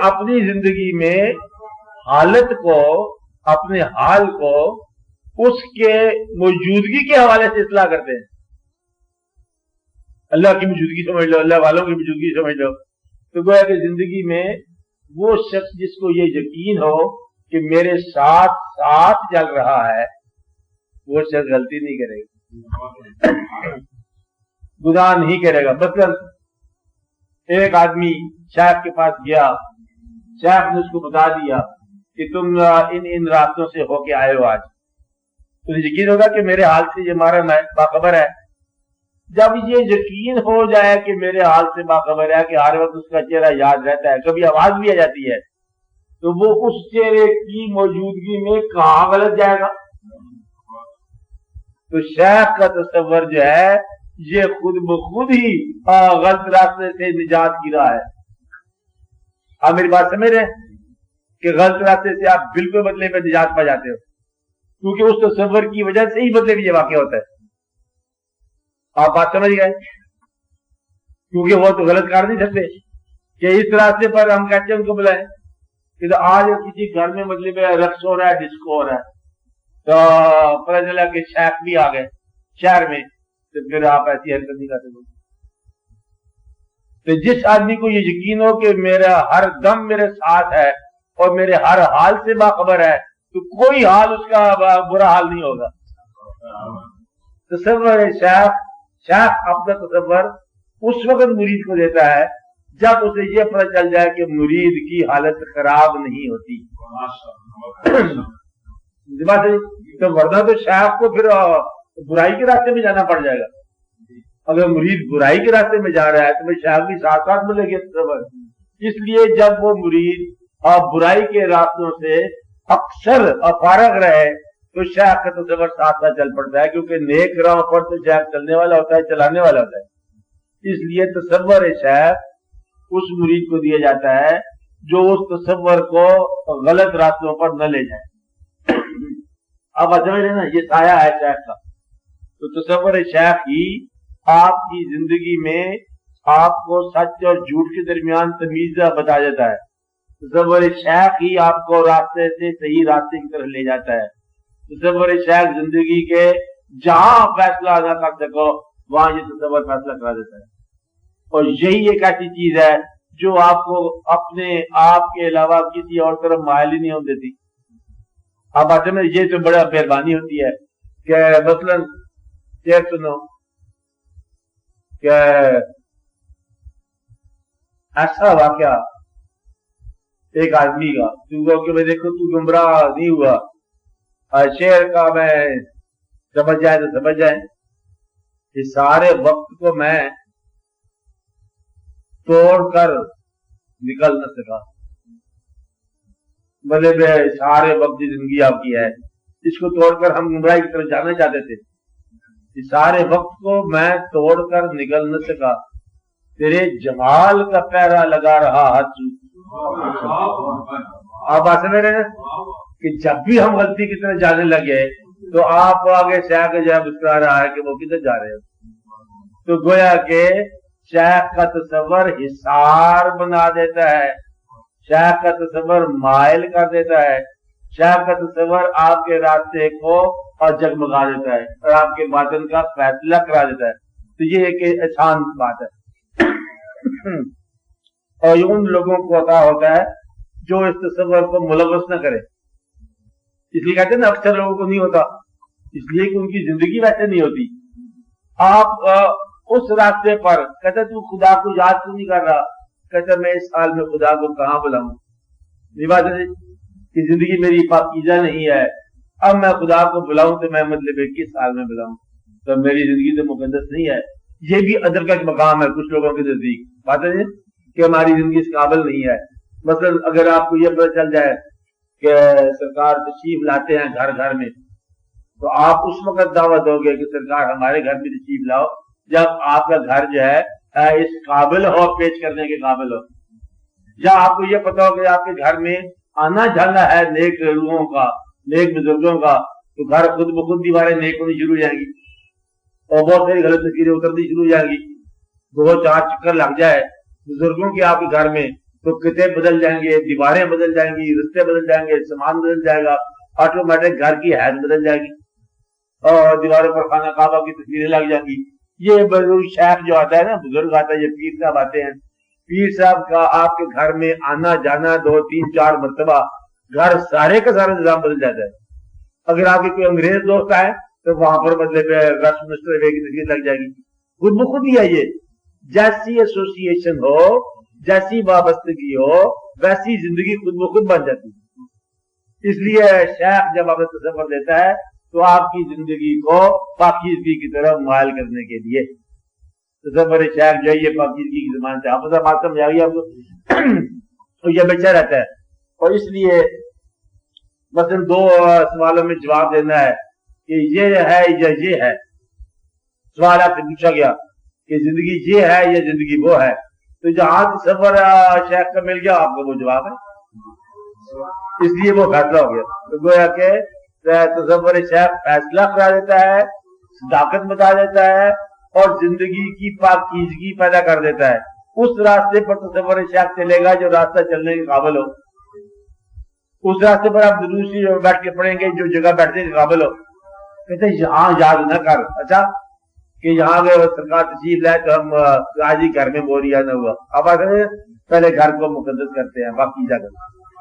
اپنی زندگی میں حالت کو، اپنے حال کو اس کے موجودگی کے حوالے سے اصلاح کرتے ہیں. اللہ کی موجودگی سمجھ لو، اللہ والوں کی موجودگی سمجھ لو. تو گویا کہ زندگی میں وہ شخص جس کو یہ یقین ہو کہ میرے ساتھ ساتھ چل رہا ہے، وہ شخص غلطی نہیں کرے گا، گناہ نہیں کرے گا. مثلا ایک آدمی شیخ کے پاس گیا، شیخ نے اس کو بتا دیا کہ تم ان راستوں سے ہو کے آئے ہو آج، تو یقین ہوگا کہ میرے حال سے یہ ہمارا باخبر ہے. جب یہ یقین ہو جائے کہ میرے حال سے باخبر ہے، کہ ہر وقت اس کا چہرہ یاد رہتا ہے، کبھی آواز بھی آ جاتی ہے، تو وہ اس چہرے کی موجودگی میں کہاں غلط جائے گا؟ تو شیخ کا تصور جو ہے یہ خود بخود ہی غلط راستے سے نجات کی راہ ہے. آپ میری بات سمجھ رہے ہیں کہ غلط راستے سے آپ بالکل بدلے میں نجات پا جاتے ہو، کیونکہ اس تصور کی وجہ سے ہی بدلے میں یہ واقع ہوتا ہے. آپ بات سمجھ گئے؟ کیونکہ وہ تو غلط کر نہیں سکتے کہ اس راستے پر ہم کہتے ہیں ان کو بلائیں کہ تو آج کسی گھر میں مطلب رقص ہو رہا ہے، ڈسکو ہو رہا ہے، تو پتہ چلا کہ شیخ بھی آ گئے شہر میں، تو پھر آپ ایسی حرکت نہیں کر سکتے. تو جس آدمی کو یہ یقین ہو کہ میرا ہر دم میرے ساتھ ہے اور میرے ہر حال سے باخبر ہے، تو کوئی حال اس کا برا حال نہیں ہوگا. تصور شیخ اپنا تصور اس وقت مرید کو دیتا ہے جب اسے یہ پتہ چل جائے کہ مرید کی حالت خراب نہیں ہوتی. تو ورنہ تو شیخ کو پھر برائی کے راستے میں جانا پڑ جائے گا. اگر مرید برائی کے راستے میں جا رہا ہے تو شیخ بھی ساتھ ساتھ ملے گے تصور. اس لیے جب وہ مرید برائی کے راستوں سے اکثر فارغ رہے تو شیخ کا تصور ساتھ ساتھ چل پڑتا ہے، کیونکہ نیک راہ پر تو شیخ چلنے والا ہوتا ہے، چلانے والا ہوتا ہے. اس لیے تصور شیخ اس مرید کو دیا جاتا ہے جو اس تصور کو غلط راستوں پر نہ لے جائے. اب سمجھ رہے نا، یہ سایہ ہے شیخ کا. تو تصور شیخ ہی آپ کی زندگی میں آپ کو سچ اور جھوٹ کے درمیان تمیز بتا دیتا ہے. تصور شیخ ہی آپ کو راستے سے صحیح راستے کی طرف لے جاتا ہے. تصور شیخ زندگی کے جہاں فیصلہ نہ کر سکو وہاں یہ تصور فیصلہ کرا دیتا ہے. اور یہی ایک ایسی چیز ہے جو آپ کو اپنے آپ کے علاوہ کسی اور طرف مائل ہی نہیں ہونے دیتی. آپ آتے میں یہ تو بڑا مہربانی ہوتی ہے کہ مثلا یہ سنو کہ ایسا واقعہ ایک آدمی کا، تو میں دیکھو تو گمراہ نہیں ہوا، شعر کا میں سمجھ جائے تو سمجھ جائیں، اس سارے وقت کو میں توڑ کر نکل نہ سکا. مطلب سارے وقت کی زندگی آپ کی ہے، اس کو توڑ کر ہم گمراہی کی طرف جانا چاہتے تھے. اس سارے وقت کو میں توڑ کر نکل نہ سکا، تیرے جمال کا پہرا لگا رہا ہاتھ. آپ آسے میں رہے کہ جب بھی ہم غلطی کی طرف جانے لگے تو آپ آگے شیخ کا جب مسکرا رہا ہے کہ وہ کدھر جا رہے ہو. تو گویا کہ شیخ کا تصور حصار بنا دیتا ہے، شیخ کا تصور مائل کر دیتا ہے، شیخ کا تصور آپ کے راستے کو اور جگمگا دیتا ہے اور آپ کے باطن کا فیصلہ کرا دیتا ہے. تو یہ ایک آسان بات ہے اور یہ ان لوگوں کو عطا ہوتا ہے جو اس تصور کو ملوث نہ کرے. اس لیے کہتے ہیں نا اکثر لوگوں کو نہیں ہوتا، اس لیے کہ ان کی زندگی ویسے نہیں ہوتی. آپ اس راستے پر کہتے تو خدا کو یاد کیوں نہیں کر رہا، کہتے میں اس حال میں خدا کو کہاں بلاؤں، یہ بات ہے کہ زندگی میری پاکیزہ نہیں ہے، اب میں خدا کو بلاؤں تو میں مطلب کس حال میں بلاؤں، تو میری زندگی تو مقدس نہیں ہے. یہ بھی ادب کا ایک مقام ہے کچھ لوگوں کے نزدیک، بات ہے کہ ہماری زندگی اس قابل نہیں ہے. مثلا اگر آپ کو یہ پتہ چل جائے کہ سرکار تشریف لاتے ہیں گھر گھر میں، تو آپ اس وقت دعوت دو گے کہ سرکار ہمارے گھر میں تشریف لاؤ جب آپ کا گھر جو ہے اس قابل ہو، پیش کرنے کے قابل ہو. یا آپ کو یہ پتا ہو کہ آپ کے گھر میں آنا جانا ہے نیک روحوں کا، نیک بزرگوں کا، تو گھر خود بخود دیواریں نیک ہونی شروع ہو جائیں گی اور بہت ساری غلط تصویریں اترنی شروع ہو جائیں گی. 2-4 چکر لگ جائے بزرگوں کے آپ کے گھر میں تو قطعے بدل جائیں گے، دیواریں بدل جائیں گی، رستے بدل جائیں گے، سامان بدل جائے گا، آٹومیٹک گھر کی حیت بدل جائے گی اور دیواروں پر خانہ کعبہ کی تصویریں لگ جائیں گی۔ یہ بزرگ شیخ جو آتا ہے نا، بزرگ آتا ہے، یہ پیر صاحب آتے ہیں، پیر صاحب کا آپ کے گھر میں آنا جانا 2 3 4 مرتبہ گھر سارے کا سارا نظام بدل جاتا ہے۔ اگر آپ کے کوئی انگریز دوست آئے تو وہاں پر بدلے پہ ویسٹ منسٹر وے کی تصویر لگ جائے گی، خود بخود ہی ہے۔ یہ جیسی ایسوسیشن ہو، جیسی وابستگی ہو، ویسی زندگی خود بخود بن جاتی ہے۔ اس لیے شیخ جب آپ تصور دیتا ہے تو آپ کی زندگی کو پاکیزگی کی طرف مائل کرنے کے لیے تصور شیخ جو ہے یہ پاکیزگی کی زبان سے آپ بات سمجھ آ گئی آپ کو، یہ بچہ رہتا ہے۔ اور اس لیے مثلا 2 سوالوں میں جواب دینا ہے کہ یہ ہے یا یہ ہے۔ سوال آپ سے پوچھا گیا کہ زندگی یہ ہے یا زندگی وہ ہے، تو جہاں تصور شیخ کا مل گیا آپ کو وہ جواب ہے، اس لیے وہ فیصلہ ہو گیا۔ تو گویا کہ تصور شیخ فیصلہ کرا دیتا ہے، صداقت بتا دیتا ہے اور زندگی کی پاکیزگی پیدا کر دیتا ہے۔ اس راستے پر تصور شیخ چلے گا جو راستہ چلنے کے قابل ہو، اس راستے پر آپ دوسری بیٹھ کے پڑھیں گے جو جگہ بیٹھنے کے قابل ہو۔ کہتے ہیں یہاں یاد نہ کر، اچھا کہ یہاں گئے سرکار تشریف لائے تو ہم آج ہی گھر میں بوریا نہ ہوا، اب پہلے گھر کو مقدس کرتے ہیں باقی جگہ